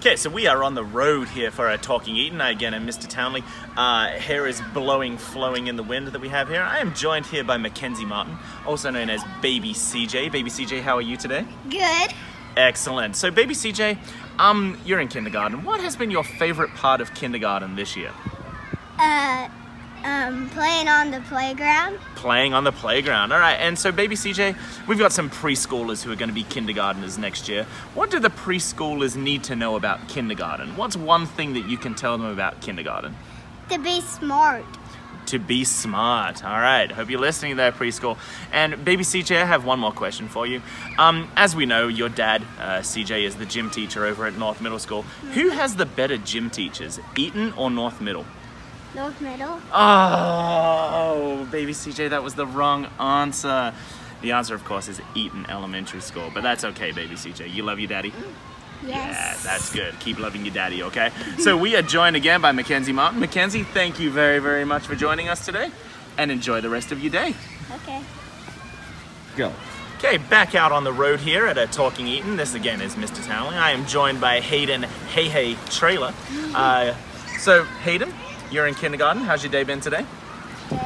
Okay, so we are on the road here for our Talking Eaton. Again, I'm Mr. Townley. Hair is flowing in the wind that we have here. I am joined here by Mackenzie Martin, also known as Baby CJ. Baby CJ, how are you today? Good. Excellent. So, Baby CJ, you're in kindergarten. What has been your favorite part of kindergarten this year? Playing on the playground. Playing on the playground. All right, and so Baby CJ, we've got some preschoolers who are going to be kindergarteners next year. What do the preschoolers need to know about kindergarten? What's one thing that you can tell them about kindergarten? To be smart. To be smart. All right, hope you're listening there, preschool. And Baby CJ, I have one more question for you. As we know, your dad, CJ, is the gym teacher over at North Middle School. Who has the better gym teachers, Eaton or North Middle? North Middle. Oh, Baby CJ, that was the wrong answer. The answer, of course, is Eaton Elementary School, but that's okay, Baby CJ. You love your daddy? Yes. Yeah, that's good. Keep loving your daddy, okay? So we are joined again by Mackenzie Martin. Mackenzie, thank you very, very much for joining us today, and enjoy the rest of your day. Okay. Go. Okay, back out on the road here at a Talking Eaton. This again is Mr. Townley. I am joined by Hayden Hey Trailer. So Hayden, you're in kindergarten. How's your day been today? Good.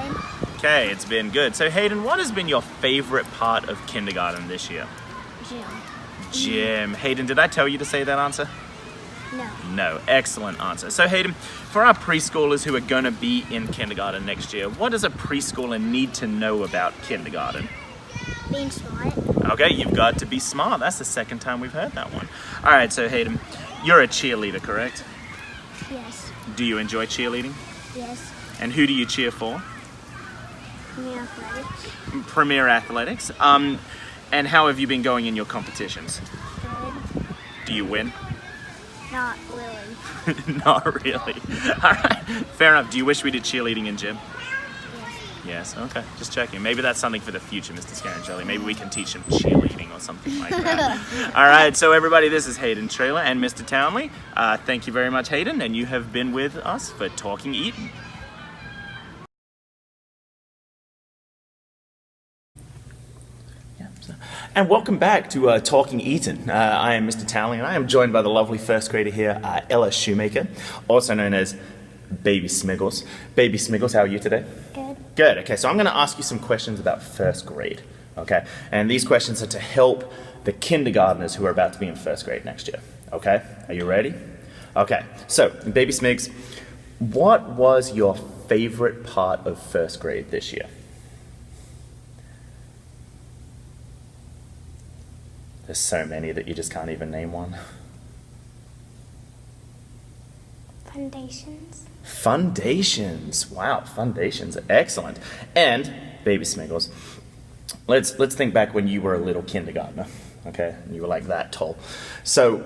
Okay, it's been good. So Hayden, what has been your favorite part of kindergarten this year? Gym. Gym. Hayden, did I tell you to say that answer? No. No. Excellent answer. So Hayden, for our preschoolers who are going to be in kindergarten next year, what does a preschooler need to know about kindergarten? Being smart. Okay, you've got to be smart. That's the second time we've heard that one. All right, so Hayden, you're a cheerleader, correct? Yes. Do you enjoy cheerleading? Yes. And who do you cheer for? Me athletics. Premier Athletics. And how have you been going in your competitions? Good. Do you win? Not really. Not really. All right, fair enough. Do you wish we did cheerleading in gym? Yes. Yes, okay, just checking. Maybe that's something for the future, Mr. Scarangelli. Maybe we can teach him cheerleading or something like that. All right, so everybody, this is Hayden Trailer and Mr. Townley. Thank you very much, Hayden, and you have been with us for Talking Eaton. And welcome back to Talking Eaton. I am Mr. Townley, and I am joined by the lovely first grader here, Ella Shoemaker, also known as Baby Smiggles. Baby Smiggles, how are you today? Good. Good. Okay, so I'm going to ask you some questions about first grade. Okay, and these questions are to help the kindergartners who are about to be in first grade next year. Okay, are you ready? Okay, so Baby Smigs, what was your favorite part of first grade this year? There's so many that you just can't even name one. Foundations. Foundations. Wow, foundations. Excellent. And Baby Smiggles, let's think back when you were a little kindergartner, okay? And you were like that tall. So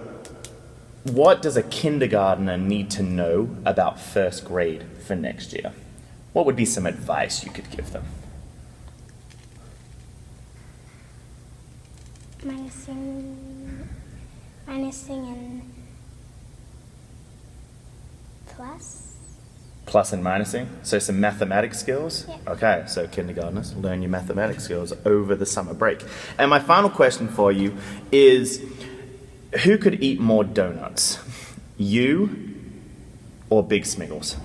what does a kindergartner need to know about first grade for next year? What would be some advice you could give them? Minusing and plus. Plus and minusing, so some mathematics skills? Yeah. Okay, so kindergartners, learn your mathematics skills over the summer break. And my final question for you is, who could eat more donuts? You or Big Smiggles?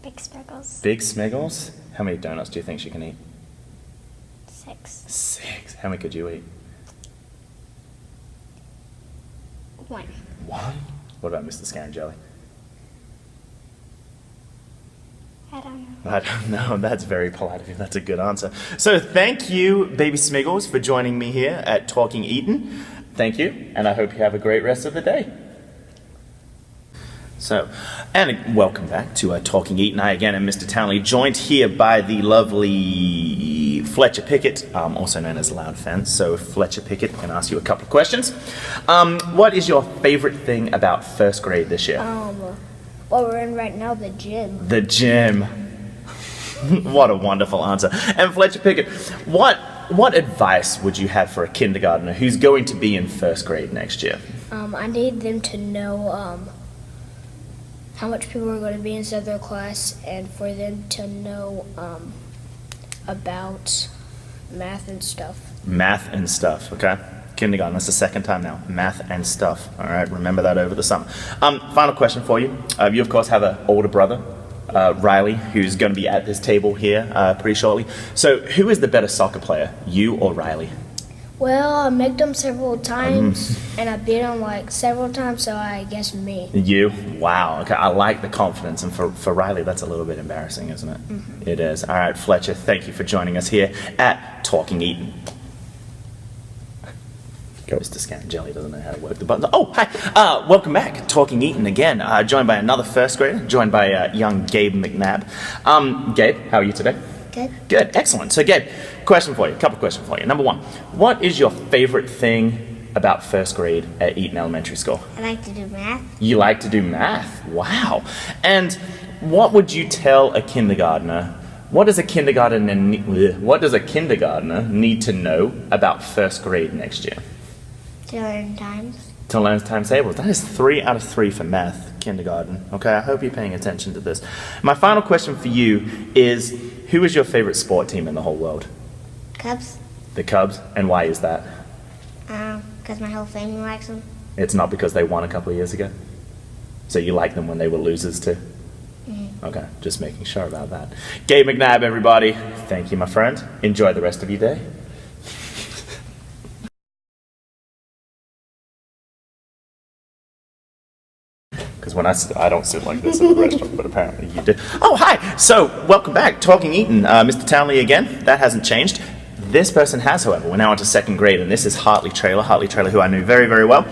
Big Spriggles. Big Smiggles? How many donuts do you think she can eat? 6. 6. How many could you eat? 1. 1? What about Mr. Scarangelli? I don't know. I don't know. That's very polite of you. That's a good answer. So thank you, Baby Smiggles, for joining me here at Talking Eaton. Thank you, and I hope you have a great rest of the day. So, and welcome back to Talking Eaton. I again am Mr. Townley, joined here by the lovely Fletcher Pickett, also known as Loud Fence. So Fletcher Pickett can ask you a couple of questions. What is your favorite thing about first grade this year? What we're in right now, the gym. The gym. What a wonderful answer. And Fletcher Pickett, what advice would you have for a kindergartner who's going to be in first grade next year? I need them to know how much people are going to be inside their class, and for them to know about math and stuff. Math and stuff, okay? Kindergarten, that's the second time now. Math and stuff. All right, remember that over the summer. Final question for you. You, of course, have an older brother, Riley, who's going to be at this table here pretty shortly. So, who is the better soccer player, you or Riley? Well, I met him several times, and I beat him like several times, so I guess me. You? Wow. Okay, I like the confidence, and for Riley, that's a little bit embarrassing, isn't it? Mm-hmm. It is. All right, Fletcher, thank you for joining us here at Talking Eaton. Mr. Scarangelli doesn't know how to work the button. Oh, hi. Welcome back. Talking Eaton again. Joined by another first grader, joined by young Gabe McNabb. Gabe, how are you today? Good. Good. Excellent. So, Gabe, question for you. A couple questions for you. Number one, what is your favorite thing about first grade at Eaton Elementary School? I like to do math. You like to do math? Wow. And what would you tell a kindergartner? What does a kindergartner need to know about first grade next year? To learn times. To learn times tables. That is 3 out of 3 for math, kindergarten. Okay, I hope you're paying attention to this. My final question for you is, who is your favorite sport team in the whole world? Cubs. The Cubs, and why is that? Because my whole family likes them. It's not because they won a couple of years ago? So you like them when they were losers too? Mm-hmm. Okay, just making sure about that. Gabe McNabb, everybody. Thank you, my friend. Enjoy the rest of your day. Because when I don't sit like this in the restaurant, but apparently you do. Oh, hi! So, welcome back. Talking Eaton. Mr. Townley again. That hasn't changed. This person has, however. We're now into second grade, and this is Hartley Traylor. Hartley Traylor, who I knew very, very well.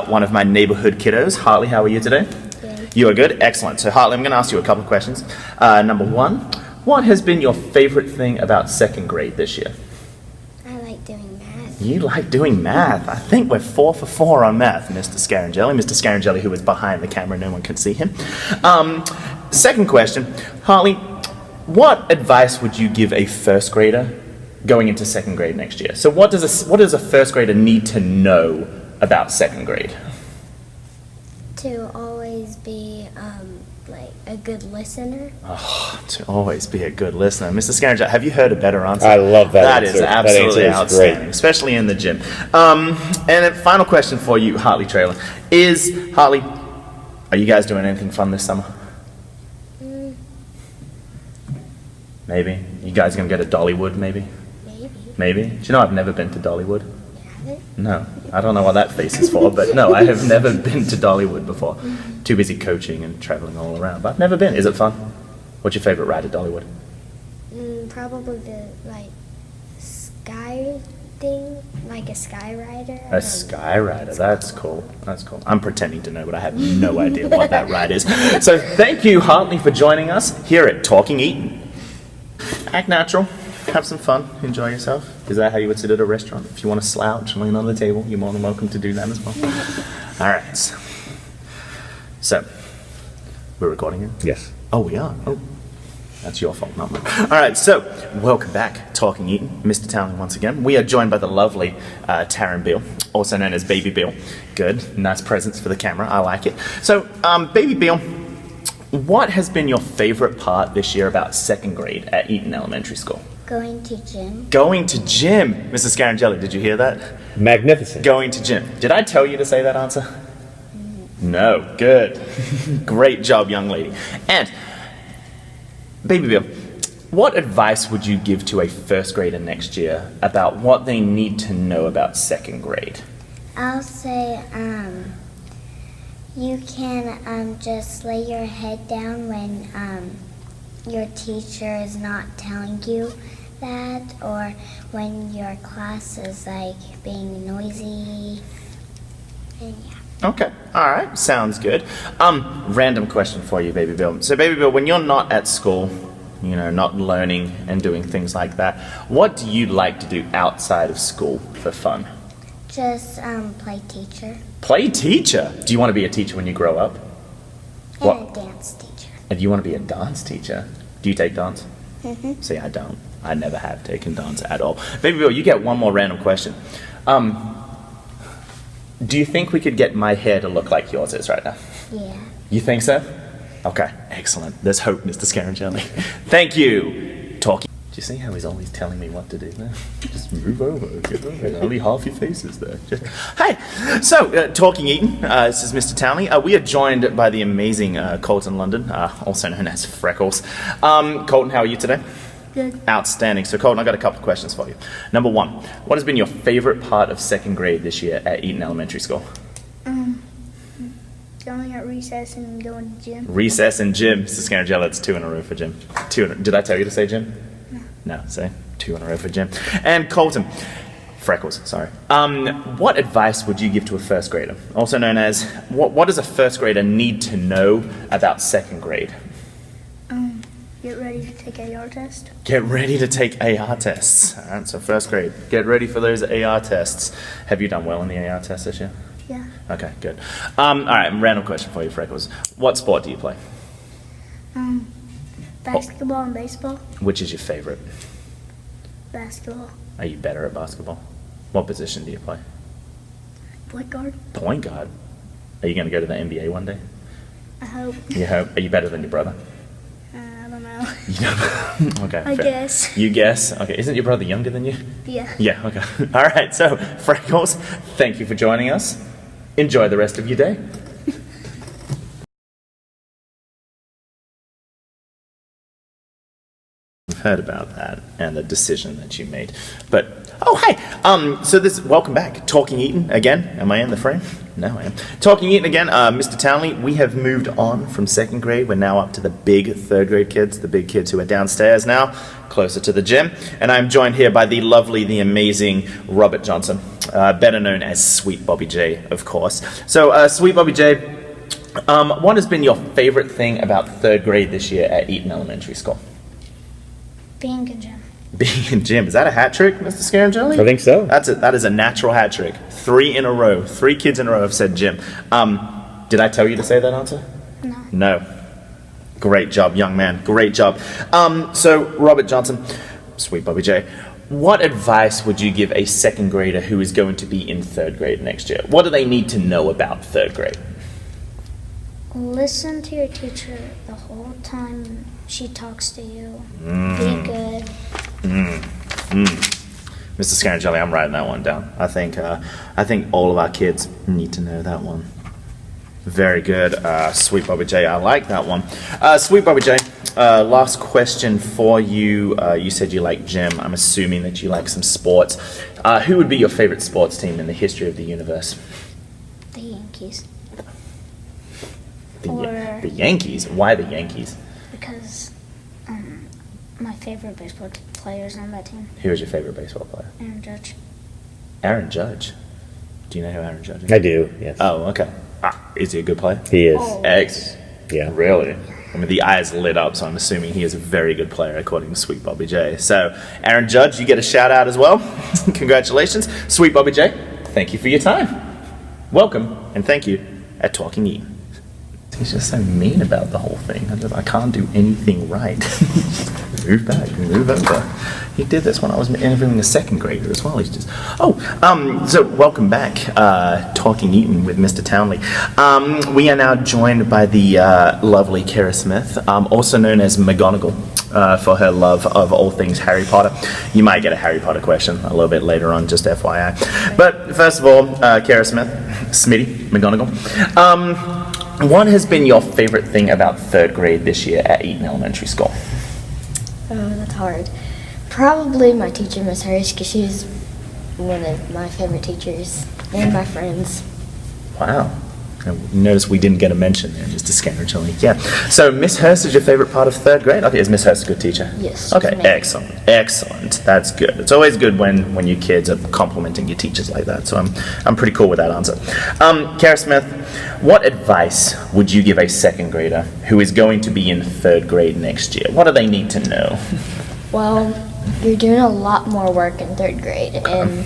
One of my neighborhood kiddos. Hartley, how are you today? Good. You are good? Excellent. So, Hartley, I'm going to ask you a couple of questions. Number one, what has been your favorite thing about second grade this year? I like doing math. You like doing math. I think we're 4 for 4 on math, Mr. Scarangelli. Mr. Scarangelli, who is behind the camera, no one can see him. Second question, Hartley, what advice would you give a first grader going into second grade next year? So what does a first grader need to know about second grade? To always be like a good listener. Oh, to always be a good listener. Mr. Scarangelli, have you heard a better answer? I love that That answer. is That absolutely answer is outstanding, great. especially in the gym. And a final question for you, Hartley Traylor, is, Hartley, are you guys doing anything fun this summer? Maybe. You guys gonna go to Dollywood, maybe? Maybe. Maybe. Do you know I've never been to Dollywood? You have it? No. I don't know what that face is for, but no, I have never been to Dollywood before. Too busy coaching and traveling all around, but I've never been. Is it fun? What's your favorite ride at Dollywood? Probably the sky thing, like a sky rider. A sky rider. That's cool. That's cool. I'm pretending to know, but I have no idea what that ride is. So thank you, Hartley, for joining us here at Talking Eaton. Act natural. Have some fun. Enjoy yourself. Is that how you would sit at a restaurant? If you want to slouch and lean on the table, you're more than welcome to do that as well. All right. So, we're recording it? Yes. Oh, we are? Oh, that's your fault, not mine. All right, so, welcome back, Talking Eaton. Mr. Townley once again. We are joined by the lovely Taryn Beale, also known as Baby Beale. Good, nice presence for the camera, I like it. So, Baby Beale, what has been your favorite part this year about second grade at Eaton Elementary School? Going to gym. Going to gym. Mrs. Scarangelli, did you hear that? Magnificent. Going to gym. Did I tell you to say that answer? No. Good. Great job, young lady. And, Baby Bill, what advice would you give to a first grader next year about what they need to know about second grade? I'll say, you can just lay your head down when your teacher is not telling you that, or when your class is like being noisy. And yeah. Okay. All right. Sounds good. Random question for you, Baby Bill. So, Baby Bill, when you're not at school, you know, not learning and doing things like that, what do you like to do outside of school for fun? Just play teacher Play teacher. Do you want to be a teacher when you grow up? and What? a dance teacher. And you want to be a dance teacher? Do you take dance? Mm-hmm. See, I don't. I never have taken dance at all. Baby Bill, you get one more random question. Do you think we could get my hair to look like yours is right now? Yeah. You think so? Okay, excellent. There's hope, Mr. Scarangelli. Thank you. Talking. you see how he's always telling me what to do now? Just move over. Get over. Only half your face is there. Hey, so Talking Eaton, this is Mr. Townley. We are joined by the amazing Colton London, also known as Freckles. Colton, how are you today? Good. Outstanding. So Colton, I've got a couple of questions for you. Number one, what has been your favorite part of second grade this year at Eaton Elementary School? Going at recess and going to gym. Recess and gym. Mr. Scarangella, it's 2 in a row for gym. Did I tell you to say gym? No, say 2 in a row for gym. And Colton, Freckles, sorry. What advice would you give to a first grader? Also known as, what does a first grader need to know about second grade? Get ready to take AR test. Get ready to take AR tests. All right, so first grade, get ready for those AR tests. Have you done well in the AR tests this year? Yeah. Okay, good. All right, random question for you, Freckles. What sport do you play? Basketball and baseball. Which is your favorite? Basketball. Are you better at basketball? What position do you play? Point guard. Point guard. Are you going to go to the NBA one day? I hope. You hope. Are you better than your brother? I don't know. You don't? Okay. I fair. guess. You guess? Okay. Isn't your brother younger than you? Yeah. Yeah, okay. All right, so Freckles, thank you for joining us. Enjoy the rest of your day. I've heard about that and the decision that you made. But, oh, hey, so welcome back. Talking Eaton again. Am I in the frame? No, I am. Talking Eaton again. Mr. Townley, we have moved on from second grade. We're now up to the big third grade kids, the big kids who are downstairs now, closer to the gym. And I'm joined here by the lovely, the amazing Robert Johnson, better known as Sweet Bobby J, of course. So, Sweet Bobby J, what has been your favorite thing about third grade this year at Eaton Elementary School? Being in gym. Being in gym. Is that a hat trick, Mr. Scarangelli? I think so. That is a natural hat trick. 3 in a row. 3 kids in a row have said gym. Did I tell you to say that answer? No. No. Great job, young man. Great job. So, Robert Johnson, Sweet Bobby J, what advice would you give a second grader who is going to be in third grade next year? What do they need to know about third grade? Listen to your teacher the whole time she talks to you. Be good. Mr. Scarangelli, I'm writing that one down. I think all of our kids need to know that one. Very good, Sweet Bobby J. I like that one. Sweet Bobby J, last question for you. You said you like gym. I'm assuming that you like some sports. Who would be your favorite sports team in the history of the universe? The Yankees. The Yankees? Why the Yankees? Because my favorite baseball player is on that team. Who is your favorite baseball player? Aaron Judge. Aaron Judge. Do you know who Aaron Judge is? I do, yes. Oh, okay. Is he a good player? He is. Eggs. Yeah. Really? I mean, the eyes lit up, so I'm assuming he is a very good player, according to Sweet Bobby J. So, Aaron Judge, you get a shout out as well. Congratulations. Sweet Bobby J, thank you for your time. Welcome, and thank you at Talking Eaton. He's just so mean about the whole thing. I can't do anything right. Move back, move over. He did this when I was interviewing a second grader as well. He's just, so welcome back, Talking Eaton with Mr. Townley. We are now joined by the lovely Kara Smith, also known as McGonagall, for her love of all things Harry Potter. You might get a Harry Potter question a little bit later on, just FYI. But first of all, Kara Smith, Smitty, McGonagall. What has been your favorite thing about third grade this year at Eaton Elementary School? Oh, that's hard. Probably my teacher, Miss Harris, because she's one of my favorite teachers and my friends. Wow. Notice we didn't get a mention there, just a Scarangelli. Yeah. So Miss Hurst is your favorite part of third grade? Okay, is Miss Hurst a good teacher? Yes. Okay, she's amazing. excellent. Excellent. That's good. It's always good when your kids are complimenting your teachers like that. So I'm pretty cool with that answer. Kara Smith, what advice would you give a second grader who is going to be in third grade next year? What do they need to know? Well, you're doing a lot more work in third grade, and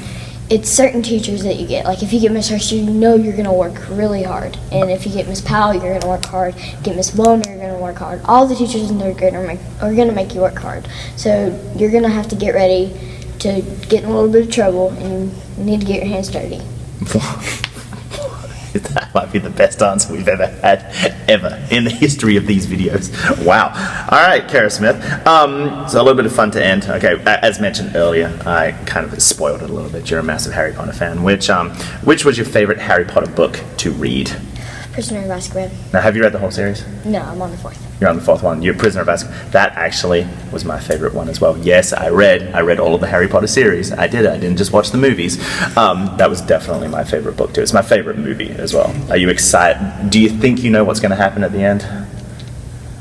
it's certain teachers that you get. Like if you get Miss Hurst, you know you're going to work really hard. And if you get Miss Powell, you're going to work hard. Get Miss Wellner, you're going to work hard. All the teachers in third grade are going to make you work hard. So you're going to have to get ready to get in a little bit of trouble, and you need to get your hands dirty. That might be the best answer we've ever had, ever, in the history of these videos. Wow. All right, Kara Smith. So a little bit of fun to end. Okay, as mentioned earlier, I kind of spoiled it a little bit. You're a massive Harry Potter fan. Which was your favorite Harry Potter book to read? Prisoner of Azkaban. Now, have you read the whole series? No, I'm on the 4th. You're on the 4th one. You're Prisoner of Azkaban. That actually was my favorite one as well. Yes, I read all of the Harry Potter series. I did it. I didn't just watch the movies. That was definitely my favorite book too. It's my favorite movie as well. Are you excited? Do you think you know what's going to happen at the end?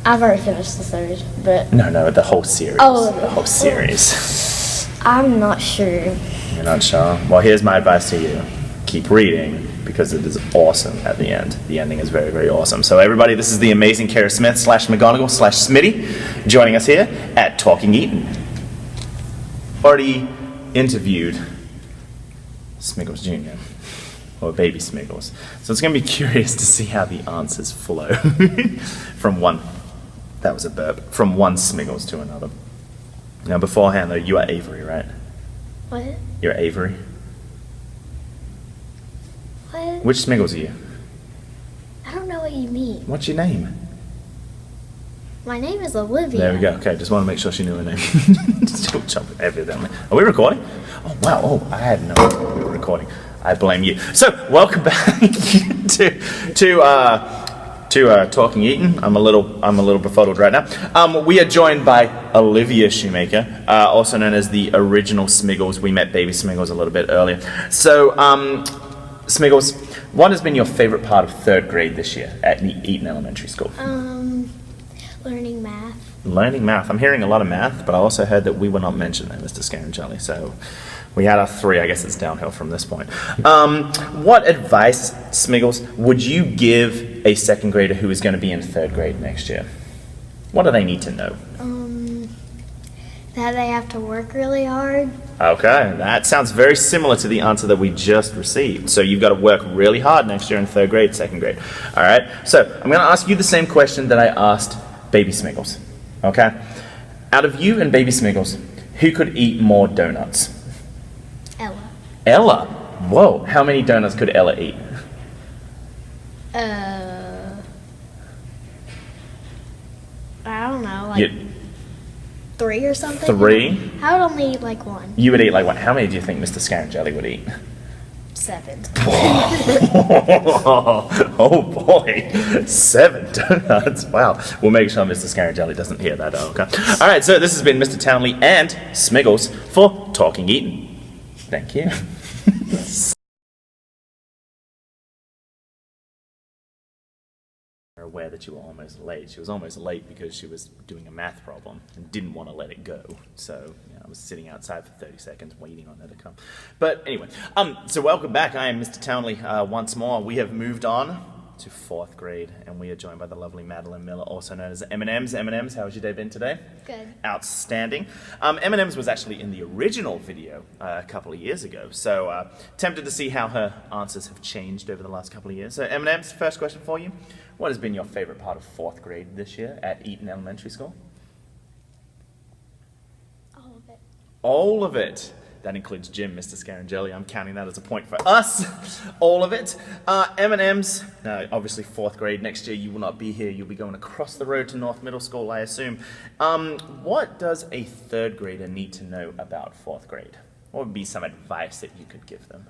I've already finished the 3rd, but No, the whole series. Oh. The whole series. I'm not sure. You're not sure? Well, here's my advice to you. Keep reading, because it is awesome at the end. The ending is very, very awesome. So everybody, this is the amazing Kara Smith / McGonagall / Smitty joining us here at Talking Eton. Already interviewed Smiggles Jr., or Baby Smiggles. So it's going to be curious to see how the answers flow from one, that was a burp, from one Smiggles to another. Now beforehand though, you are Avery, right? What? You're Avery. What? Which Smiggles are you? I don't know what you mean. What's your name? My name is Olivia. There we go. Okay, just want to make sure she knew her name. Still jumping evidently. Are we recording? Oh wow. Oh, I had no idea we were recording. I blame you. So, welcome back to Talking Eton. I'm a little befuddled right now. We are joined by Olivia Shoemaker, also known as the original Smiggles. We met Baby Smiggles a little bit earlier. So, Smiggles, what has been your favorite part of 3rd grade this year at Eton Elementary School? Learning math. Learning math. I'm hearing a lot of math, but I also heard that we were not mentioned there, Mr. Scarangelli. So we had our 3. I guess it's downhill from this point. What advice, Smiggles, would you give a 2nd grader who is going to be in 3rd grade next year? What do they need to know? That they have to work really hard. Okay, that sounds very similar to the answer that we just received. So you've got to work really hard next year in 3rd grade, 2nd grade. All right, so I'm going to ask you the same question that I asked Baby Smiggles. Okay? Out of you and Baby Smiggles, who could eat more donuts? Ella. Ella? Whoa, how many donuts could Ella eat? I don't know, like You- 3 or something. 3? I would only eat like 1. You would eat like what? How many do you think Mr. Scarangelli would eat? 7. Oh boy, 7 donuts. Wow. We'll make sure Mr. Scarangelli doesn't hear that. Okay. All right, so this has been Mr. Townley and Smiggles for Talking Eton. Thank you. Aware that you were almost late. She was almost late because she was doing a math problem and didn't want to let it go. So I was sitting outside for 30 seconds waiting on her to come. But anyway, so welcome back. I am Mr. Townley once more. We have moved on to 4th grade, and we are joined by the lovely Madeline Miller, also known as M&M's. M&M's, how has your day been today? Good. Outstanding. M&M's was actually in the original video a couple of years ago, so tempted to see how her answers have changed over the last couple of years. So M&M's, first question for you. What has been your favorite part of 4th grade this year at Eton Elementary School? All of it. All of it. That includes gym, Mr. Scarangelli. I'm counting that as a point for us. All of it. M&M's. Now, obviously 4th grade. Next year you will not be here. You'll be going across the road to North Middle School, I assume. What does a 3rd grader need to know about 4th grade? What would be some advice that you could give them?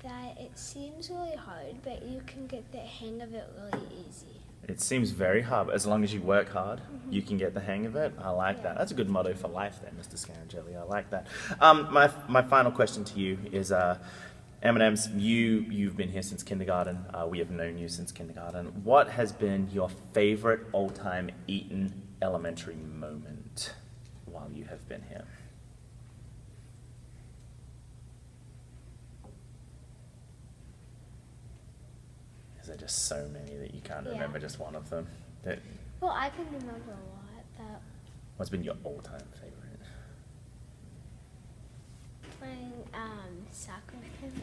That it seems really hard, but you can get the hang of it really easy. It seems very hard, but as long as you work hard, you can get the hang of it. I like that. That's a good motto for life there, Mr. Scarangelli. I like that. My final question to you is, M&M's, you've been here since kindergarten. We have known you since kindergarten. What has been your favorite all-time Eton Elementary moment while you have been here? Is there just so many that you can't remember just one of them? Well, I can remember a lot. That What's been your all-time favorite? playing soccer with him.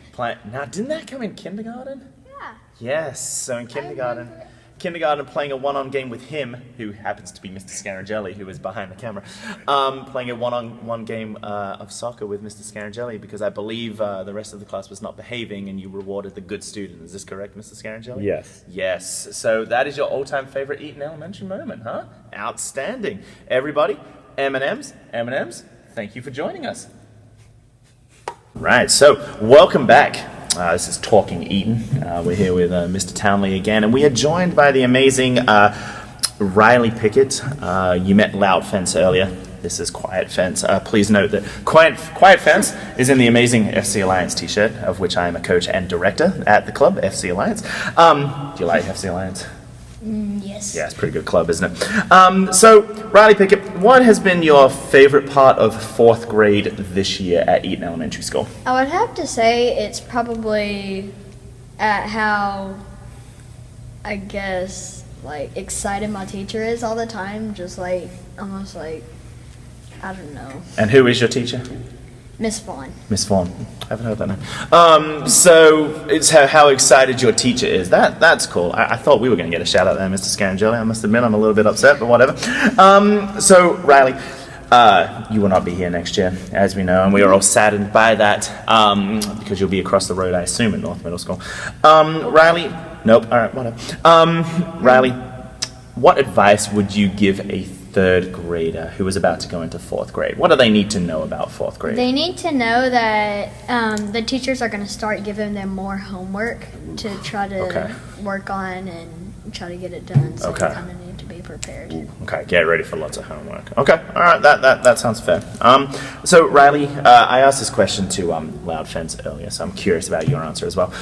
Now, didn't that come in kindergarten? Yeah. Yes. So in kindergarten, kindergarten playing a one-on game with him, who happens to be Mr. Scarangelli, who is behind the camera, playing a one-on-one game of soccer with Mr. Scarangelli because I believe the rest of the class was not behaving and you rewarded the good student. Is this correct, Mr. Scarangelli? Yes. Yes. So that is your all-time favorite Eaton Elementary moment, huh? Outstanding. Everybody, M&Ms, thank you for joining us. Right, so welcome back. This is Talking Eaton. We're here with Mr. Townley again, and we are joined by the amazing Riley Pickett. You met Loud Fence earlier. This is Quiet Fence. Please note that Quiet Fence is in the amazing FC Alliance t-shirt, of which I am a coach and director at the club, FC Alliance. Do you like FC Alliance? Yes. Yeah, it's a pretty good club, isn't it? So, Riley Pickett, what has been your favorite part of 4th grade this year at Eaton Elementary School? I would have to say it's probably at how, I guess, like, excited my teacher is all the time. Just like, almost like, I don't know. And who is your teacher? Miss Vaughn. Miss Vaughn. I haven't heard that name. So it's how excited your teacher is. That's cool. I thought we were going to get a shout out there, Mr. Scarangelli. I must admit I'm a little bit upset, but whatever. So Riley, you will not be here next year, as we know, and we are all saddened by that because you'll be across the road, I assume, at North Middle School. Riley, nope. All right, whatever. Riley, what advice would you give a 3rd grader who is about to go into 4th grade? What do they need to know about 4th grade? They need to know that the teachers are going to start giving them more homework to try to work on and try to get it done. So they kind of need to be prepared. Okay, get ready for lots of homework. Okay, all right, that sounds fair. So Riley, I asked this question to Loud Fence earlier, so I'm curious about your answer as well.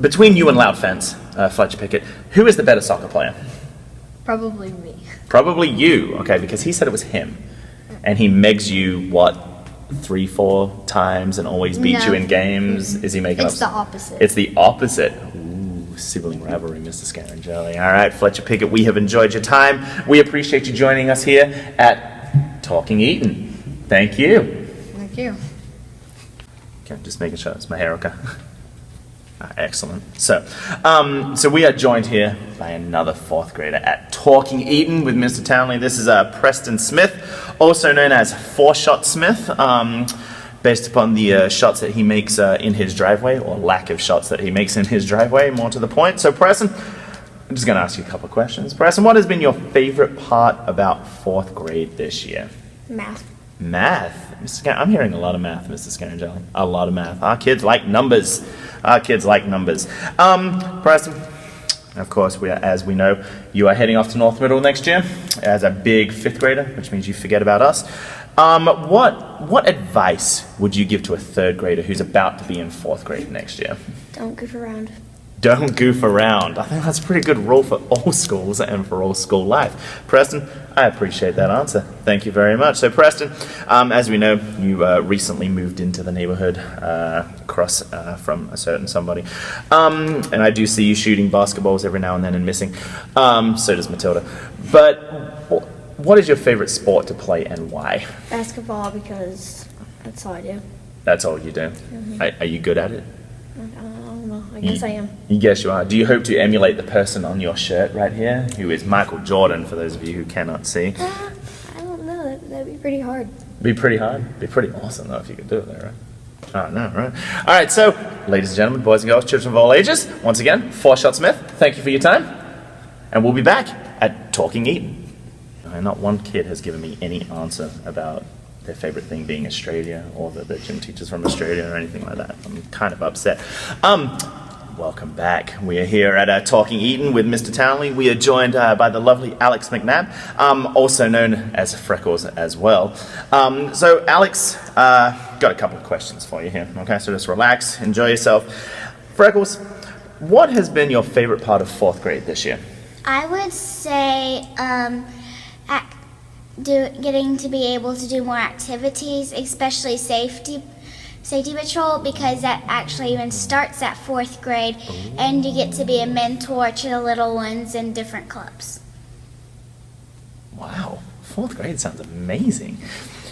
Between you and Loud Fence, Fletcher Pickett, who is the better soccer player? Probably me. Probably you, okay, because he said it was him. And he megs you, what, 3-4 times and always beats you in games? Is he making It's the opposite. It's the opposite. Ooh, sibling rivalry, Mr. Scarangelli. All right, Fletcher Pickett, we have enjoyed your time. We appreciate you joining us here at Talking Eaton. Thank you. Thank you. Okay, just making sure it's my hair okay. Excellent. So we are joined here by another 4th grader at Talking Eaton with Mr. Townley. This is Preston Smith, also known as 4-Shot Smith, based upon the shots that he makes in his driveway, or lack of shots that he makes in his driveway, more to the point. So Preston, I'm just going to ask you a couple of questions. Preston, what has been your favorite part about 4th grade this year? Math. Math. I'm hearing a lot of math, Mr. Scarangelli. A lot of math. Our kids like numbers. Preston, of course, as we know, you are heading off to North Middle next year as a big 5th grader, which means you forget about us. What advice would you give to a 3rd grader who's about to be in 4th grade next year? Don't goof around. Don't goof around. I think that's a pretty good rule for all schools and for all school life. Preston, I appreciate that answer. Thank you very much. So Preston, as we know, you recently moved into the neighborhood across from a certain somebody. And I do see you shooting basketballs every now and then and missing. So does Matilda. But what is your favorite sport to play and why? Basketball, because that's all I do. That's all you do? Are you good at it? I don't know. I guess I am. You guess you are. Do you hope to emulate the person on your shirt right here, who is Michael Jordan, for those of you who cannot see? I don't know. That'd be pretty hard. Be pretty hard. Be pretty awesome, though, if you could do it there, right? Oh, no, right. All right, so, ladies and gentlemen, boys and girls, children of all ages, once again, 4-Shot Smith, thank you for your time, and we'll be back at Talking Eaton. Not one kid has given me any answer about their favorite thing being Australia, or that their gym teacher's from Australia, or anything like that. I'm kind of upset. Welcome back. We are here at Talking Eaton with Mr. Townley. We are joined by the lovely Alex McNabb, also known as Freckles as well. So Alex, got a couple of questions for you here. Okay, so just relax, enjoy yourself. Freckles, what has been your favorite part of 4th grade this year? I would say getting to be able to do more activities, especially safety patrol, because that actually even starts at 4th grade, and you get to be a mentor to the little ones in different clubs. Wow, 4th grade sounds amazing.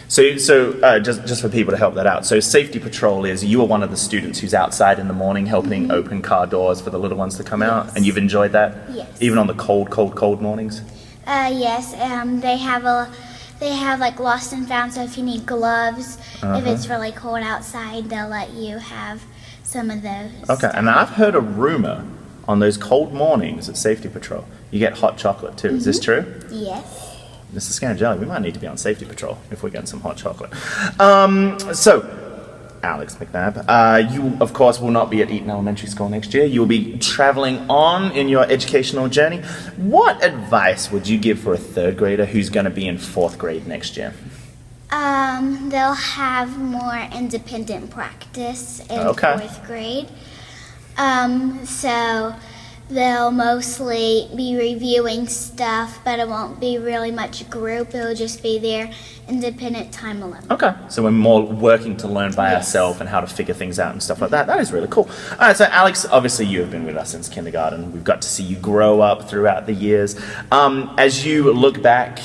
So just for people to help that out. So safety patrol is you are one of the students who's outside in the morning helping open car doors for the little ones to come out, and you've enjoyed that? Yes. Even on the cold mornings? Yes. They have like lost and found. So if you need gloves, if it's really cold outside, they'll let you have some of those. Okay, and I've heard a rumor on those cold mornings at safety patrol, you get hot chocolate too. Is this true? Yes. Mr. Scangelli, we might need to be on safety patrol if we're getting some hot chocolate. So, Alex McNabb, you, of course, will not be at Eaton Elementary School next year. You'll be traveling on in your educational journey. What advice would you give for a third grader who's going to be in fourth grade next year? They'll have more independent practice in fourth grade. So they'll mostly be reviewing stuff, but it won't be really much group. It'll just be their independent time alone. Okay, so we're more working to learn by ourselves and how to figure things out and stuff like that. That is really cool. All right, so Alex, obviously you have been with us since kindergarten. We've got to see you grow up throughout the years. As you look back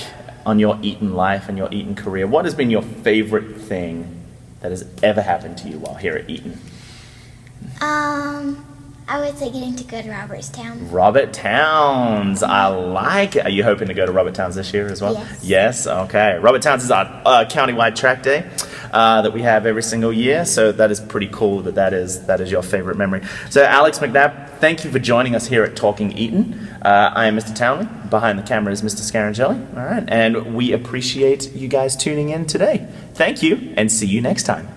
on your Eaton life and your Eaton career, what has been your favorite thing that has ever happened to you while here at Eaton? I would say getting to go to Robertstown. Robert Towns, I like it. Are you hoping to go to Robert Towns this year as well? Yes. Yes, okay. Robert Towns is our countywide track day that we have every single year, so that is pretty cool that is your favorite memory. So Alex McNabb, thank you for joining us here at Talking Eaton. I am Mr. Townley. Behind the camera is Mr. Scarangelli. All right, and we appreciate you guys tuning in today. Thank you, and see you next time.